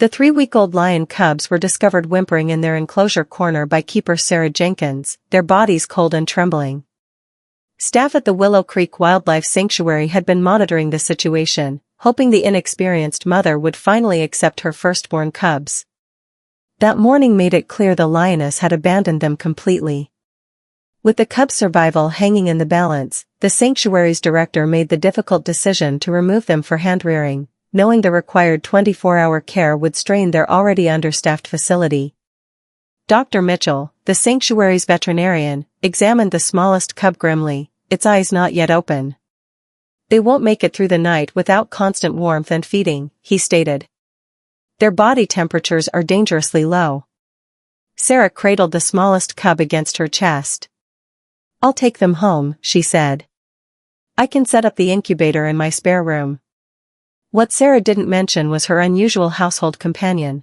The 3-week-old lion cubs were discovered whimpering in their enclosure corner by keeper Sarah Jenkins, their bodies cold and trembling. Staff at the Willow Creek Wildlife Sanctuary had been monitoring the situation, hoping the inexperienced mother would finally accept her firstborn cubs. That morning made it clear the lioness had abandoned them completely. With the cubs' survival hanging in the balance, the sanctuary's director made the difficult decision to remove them for hand-rearing, knowing the required 24-hour care would strain their already understaffed facility. Dr. Mitchell, the sanctuary's veterinarian, examined the smallest cub grimly, its eyes not yet open. "They won't make it through the night without constant warmth and feeding," he stated. "Their body temperatures are dangerously low." Sarah cradled the smallest cub against her chest. "I'll take them home," she said. "I can set up the incubator in my spare room." What Sarah didn't mention was her unusual household companion.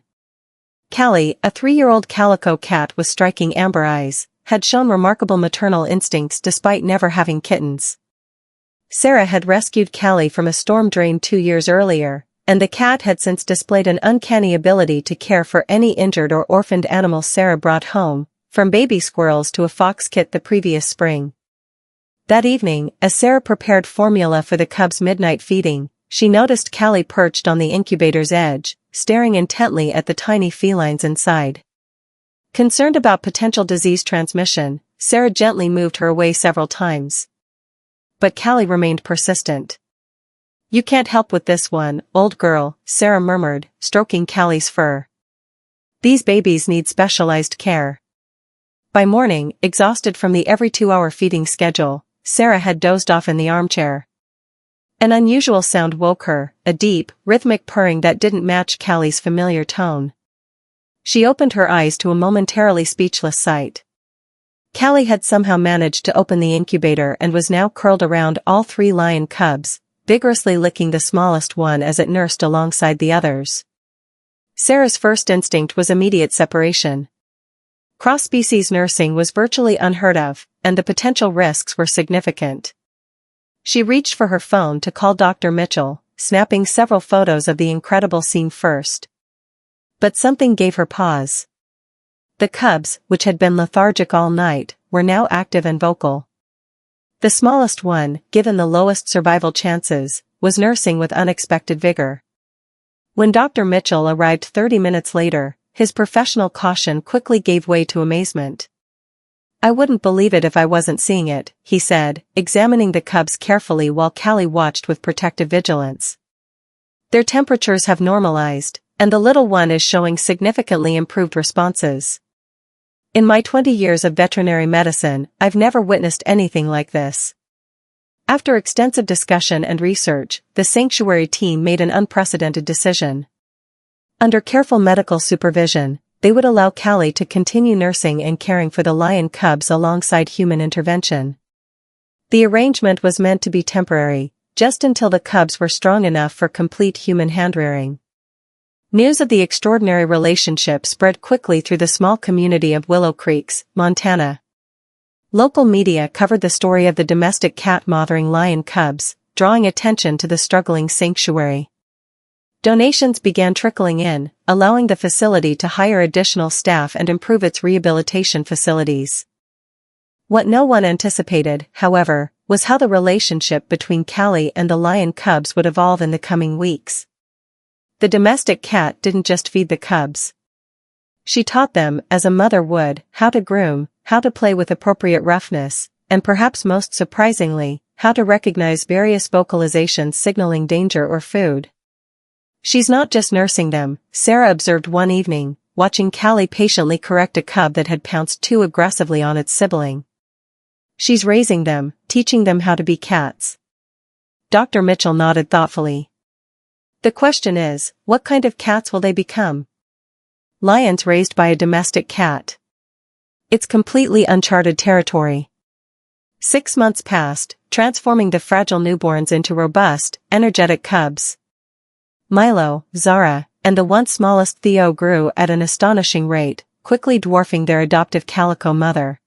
Callie, a 3-year-old calico cat with striking amber eyes, had shown remarkable maternal instincts despite never having kittens. Sarah had rescued Callie from a storm drain 2 years earlier, and the cat had since displayed an uncanny ability to care for any injured or orphaned animal Sarah brought home, from baby squirrels to a fox kit the previous spring. That evening, as Sarah prepared formula for the cubs' midnight feeding, she noticed Callie perched on the incubator's edge, staring intently at the tiny felines inside. Concerned about potential disease transmission, Sarah gently moved her away several times. But Callie remained persistent. "You can't help with this one, old girl," Sarah murmured, stroking Callie's fur. "These babies need specialized care." By morning, exhausted from the every 2-hour feeding schedule, Sarah had dozed off in the armchair. An unusual sound woke her, a deep, rhythmic purring that didn't match Callie's familiar tone. She opened her eyes to a momentarily speechless sight. Callie had somehow managed to open the incubator and was now curled around all 3 lion cubs, vigorously licking the smallest one as it nursed alongside the others. Sarah's first instinct was immediate separation. Cross-species nursing was virtually unheard of, and the potential risks were significant. She reached for her phone to call Dr. Mitchell, snapping several photos of the incredible scene first. But something gave her pause. The cubs, which had been lethargic all night, were now active and vocal. The smallest one, given the lowest survival chances, was nursing with unexpected vigor. When Dr. Mitchell arrived 30 minutes later, his professional caution quickly gave way to amazement. "I wouldn't believe it if I wasn't seeing it," he said, examining the cubs carefully while Callie watched with protective vigilance. "Their temperatures have normalized, and the little one is showing significantly improved responses. In my 20 years of veterinary medicine, I've never witnessed anything like this." After extensive discussion and research, the sanctuary team made an unprecedented decision. Under careful medical supervision, they would allow Callie to continue nursing and caring for the lion cubs alongside human intervention. The arrangement was meant to be temporary, just until the cubs were strong enough for complete human hand-rearing. News of the extraordinary relationship spread quickly through the small community of Willow Creeks, Montana. Local media covered the story of the domestic cat mothering lion cubs, drawing attention to the struggling sanctuary. Donations began trickling in, allowing the facility to hire additional staff and improve its rehabilitation facilities. What no one anticipated, however, was how the relationship between Callie and the lion cubs would evolve in the coming weeks. The domestic cat didn't just feed the cubs. She taught them, as a mother would, how to groom, how to play with appropriate roughness, and perhaps most surprisingly, how to recognize various vocalizations signaling danger or food. "She's not just nursing them," Sarah observed one evening, watching Callie patiently correct a cub that had pounced too aggressively on its sibling. "She's raising them, teaching them how to be cats." Dr. Mitchell nodded thoughtfully. "The question is, what kind of cats will they become? Lions raised by a domestic cat. It's completely uncharted territory." 6 months passed, transforming the fragile newborns into robust, energetic cubs. Milo, Zara, and the once smallest Theo grew at an astonishing rate, quickly dwarfing their adoptive calico mother.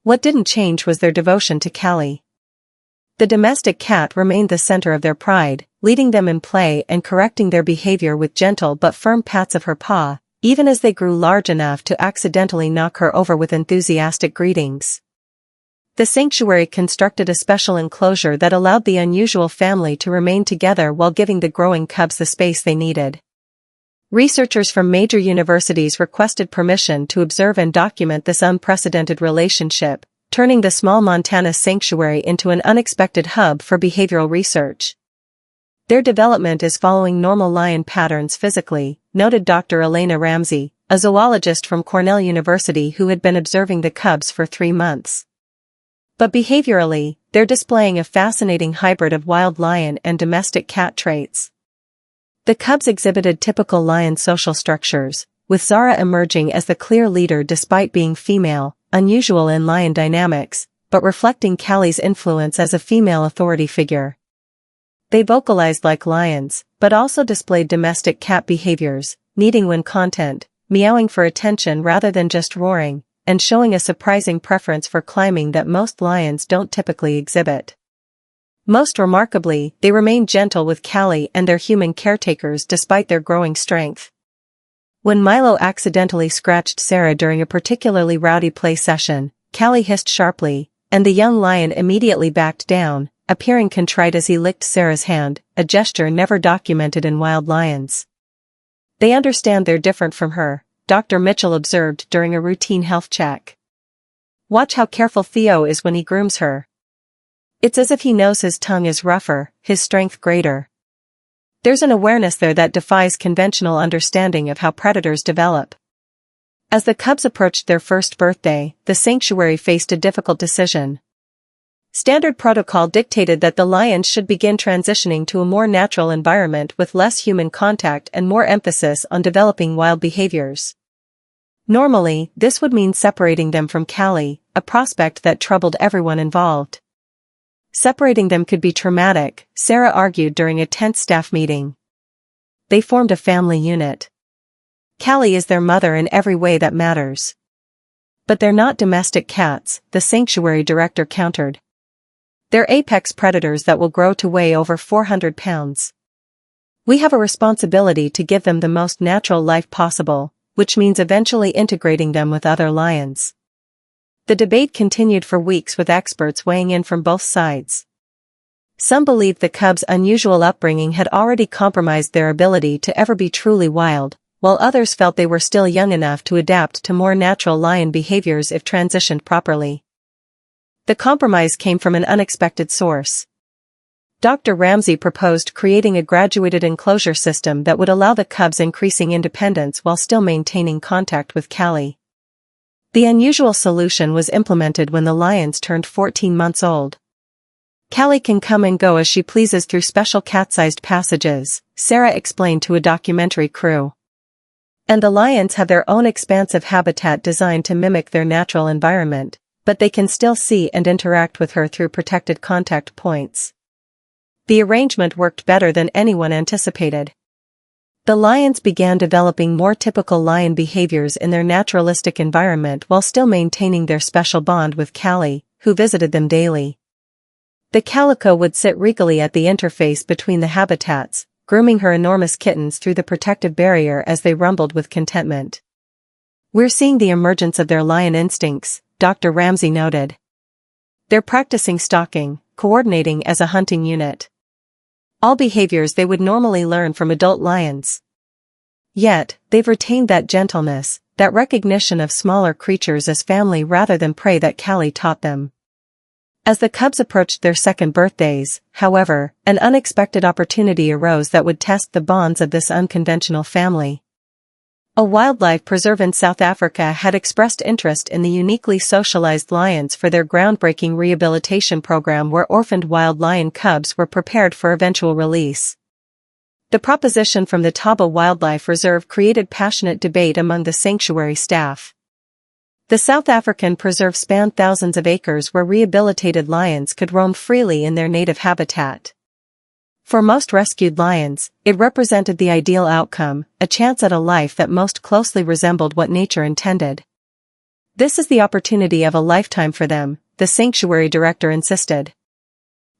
What didn't change was their devotion to Callie. The domestic cat remained the center of their pride, leading them in play and correcting their behavior with gentle but firm pats of her paw, even as they grew large enough to accidentally knock her over with enthusiastic greetings. The sanctuary constructed a special enclosure that allowed the unusual family to remain together while giving the growing cubs the space they needed. Researchers from major universities requested permission to observe and document this unprecedented relationship, turning the small Montana sanctuary into an unexpected hub for behavioral research. Their development is following normal lion patterns physically, noted Dr. Elena Ramsey, a zoologist from Cornell University who had been observing the cubs for 3 months. But behaviorally, they're displaying a fascinating hybrid of wild lion and domestic cat traits. The cubs exhibited typical lion social structures, with Zara emerging as the clear leader despite being female, unusual in lion dynamics, but reflecting Callie's influence as a female authority figure. They vocalized like lions, but also displayed domestic cat behaviors, kneading when content, meowing for attention rather than just roaring, and showing a surprising preference for climbing that most lions don't typically exhibit. Most remarkably, they remained gentle with Callie and their human caretakers despite their growing strength. When Milo accidentally scratched Sarah during a particularly rowdy play session, Callie hissed sharply, and the young lion immediately backed down, appearing contrite as he licked Sarah's hand, a gesture never documented in wild lions. They understand they're different from her, Dr. Mitchell observed during a routine health check. Watch how careful Theo is when he grooms her. It's as if he knows his tongue is rougher, his strength greater. There's an awareness there that defies conventional understanding of how predators develop. As the cubs approached their first birthday, the sanctuary faced a difficult decision. Standard protocol dictated that the lions should begin transitioning to a more natural environment with less human contact and more emphasis on developing wild behaviors. Normally, this would mean separating them from Callie, a prospect that troubled everyone involved. Separating them could be traumatic, Sarah argued during a tense staff meeting. They formed a family unit. Callie is their mother in every way that matters. But they're not domestic cats, the sanctuary director countered. They're apex predators that will grow to weigh over 400 pounds. We have a responsibility to give them the most natural life possible, which means eventually integrating them with other lions. The debate continued for weeks with experts weighing in from both sides. Some believed the cubs' unusual upbringing had already compromised their ability to ever be truly wild, while others felt they were still young enough to adapt to more natural lion behaviors if transitioned properly. The compromise came from an unexpected source. Dr. Ramsey proposed creating a graduated enclosure system that would allow the cubs increasing independence while still maintaining contact with Callie. The unusual solution was implemented when the lions turned 14 months old. Callie can come and go as she pleases through special cat-sized passages, Sarah explained to a documentary crew. And the lions have their own expansive habitat designed to mimic their natural environment, but they can still see and interact with her through protected contact points. The arrangement worked better than anyone anticipated. The lions began developing more typical lion behaviors in their naturalistic environment while still maintaining their special bond with Callie, who visited them daily. The calico would sit regally at the interface between the habitats, grooming her enormous kittens through the protective barrier as they rumbled with contentment. We're seeing the emergence of their lion instincts, Dr. Ramsey noted. They're practicing stalking, coordinating as a hunting unit. All behaviors they would normally learn from adult lions. Yet, they've retained that gentleness, that recognition of smaller creatures as family rather than prey that Callie taught them. As the cubs approached their second birthdays, however, an unexpected opportunity arose that would test the bonds of this unconventional family. A wildlife preserve in South Africa had expressed interest in the uniquely socialized lions for their groundbreaking rehabilitation program where orphaned wild lion cubs were prepared for eventual release. The proposition from the Taba Wildlife Reserve created passionate debate among the sanctuary staff. The South African preserve spanned thousands of acres where rehabilitated lions could roam freely in their native habitat. For most rescued lions, it represented the ideal outcome, a chance at a life that most closely resembled what nature intended. This is the opportunity of a lifetime for them, the sanctuary director insisted.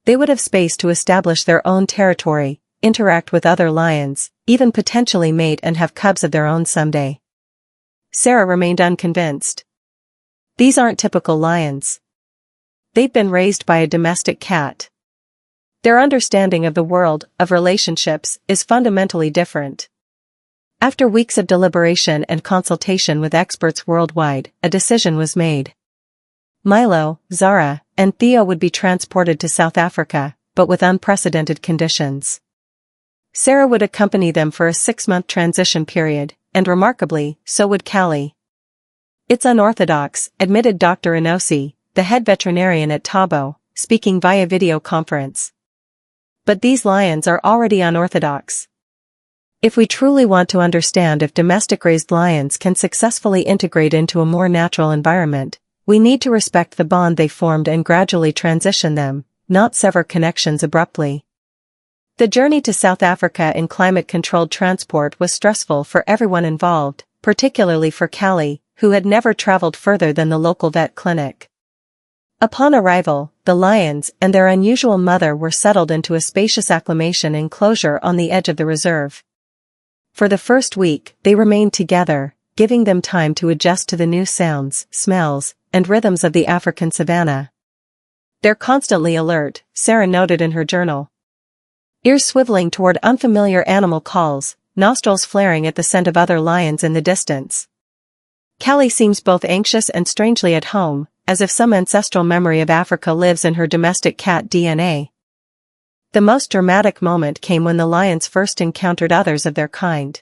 They would have space to establish their own territory, interact with other lions, even potentially mate and have cubs of their own someday. Sarah remained unconvinced. These aren't typical lions. They've been raised by a domestic cat. Their understanding of the world, of relationships, is fundamentally different. After weeks of deliberation and consultation with experts worldwide, a decision was made. Milo, Zara, and Theo would be transported to South Africa, but with unprecedented conditions. Sarah would accompany them for a 6-month transition period, and remarkably, so would Callie. It's unorthodox, admitted Dr. Inosi, the head veterinarian at Thabo, speaking via video conference. But these lions are already unorthodox. If we truly want to understand if domestic-raised lions can successfully integrate into a more natural environment, we need to respect the bond they formed and gradually transition them, not sever connections abruptly. The journey to South Africa in climate-controlled transport was stressful for everyone involved, particularly for Callie, who had never traveled further than the local vet clinic. Upon arrival, the lions and their unusual mother were settled into a spacious acclimation enclosure on the edge of the reserve. For the first week, they remained together, giving them time to adjust to the new sounds, smells, and rhythms of the African savanna. They're constantly alert, Sarah noted in her journal. Ears swiveling toward unfamiliar animal calls, nostrils flaring at the scent of other lions in the distance. Callie seems both anxious and strangely at home, as if some ancestral memory of Africa lives in her domestic cat DNA. The most dramatic moment came when the lions first encountered others of their kind.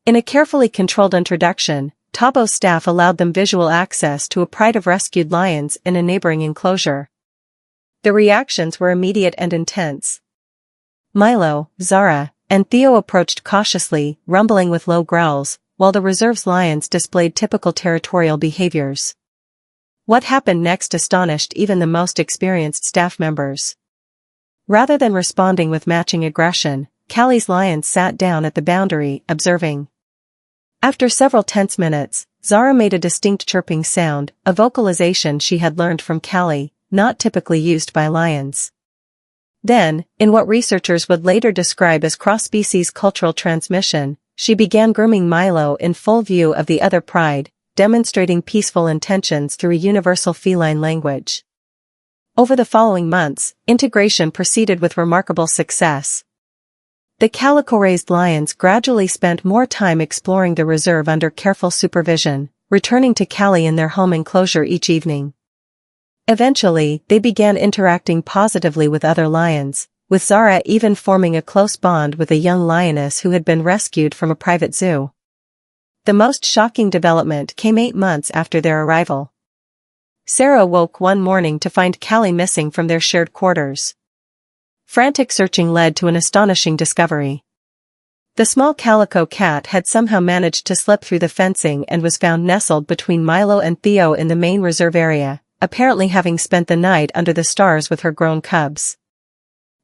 In a carefully controlled introduction, Thabo's staff allowed them visual access to a pride of rescued lions in a neighboring enclosure. The reactions were immediate and intense. Milo, Zara, and Theo approached cautiously, rumbling with low growls, while the reserve's lions displayed typical territorial behaviors. What happened next astonished even the most experienced staff members. Rather than responding with matching aggression, Callie's lions sat down at the boundary, observing. After several tense minutes, Zara made a distinct chirping sound, a vocalization she had learned from Callie, not typically used by lions. Then, in what researchers would later describe as cross-species cultural transmission, she began grooming Milo in full view of the other pride, demonstrating peaceful intentions through a universal feline language. Over the following months, integration proceeded with remarkable success. The calico-raised lions gradually spent more time exploring the reserve under careful supervision, returning to Callie in their home enclosure each evening. Eventually, they began interacting positively with other lions, with Zara even forming a close bond with a young lioness who had been rescued from a private zoo. The most shocking development came 8 months after their arrival. Sarah woke one morning to find Callie missing from their shared quarters. Frantic searching led to an astonishing discovery. The small calico cat had somehow managed to slip through the fencing and was found nestled between Milo and Theo in the main reserve area, apparently having spent the night under the stars with her grown cubs.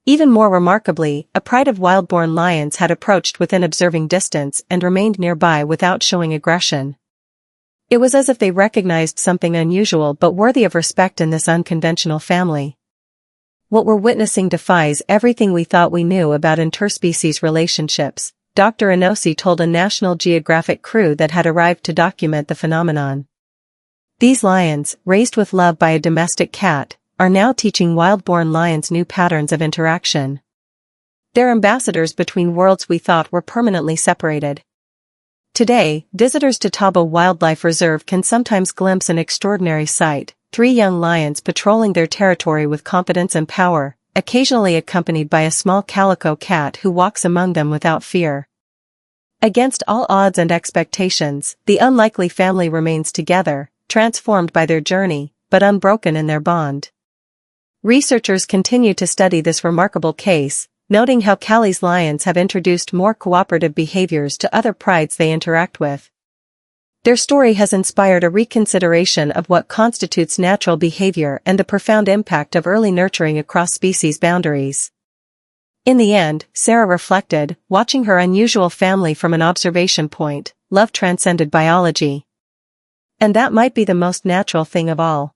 Even more remarkably, a pride of wild-born lions had approached within observing distance and remained nearby without showing aggression. It was as if they recognized something unusual but worthy of respect in this unconventional family. What we're witnessing defies everything we thought we knew about interspecies relationships, Dr. Inosi told a National Geographic crew that had arrived to document the phenomenon. These lions, raised with love by a domestic cat, are now teaching wild-born lions new patterns of interaction. They're ambassadors between worlds we thought were permanently separated. Today, visitors to Thabo Wildlife Reserve can sometimes glimpse an extraordinary sight: 3 young lions patrolling their territory with confidence and power, occasionally accompanied by a small calico cat who walks among them without fear. Against all odds and expectations, the unlikely family remains together, transformed by their journey, but unbroken in their bond. Researchers continue to study this remarkable case, noting how Callie's lions have introduced more cooperative behaviors to other prides they interact with. Their story has inspired a reconsideration of what constitutes natural behavior and the profound impact of early nurturing across species boundaries. In the end, Sarah reflected, watching her unusual family from an observation point, love transcended biology. And that might be the most natural thing of all.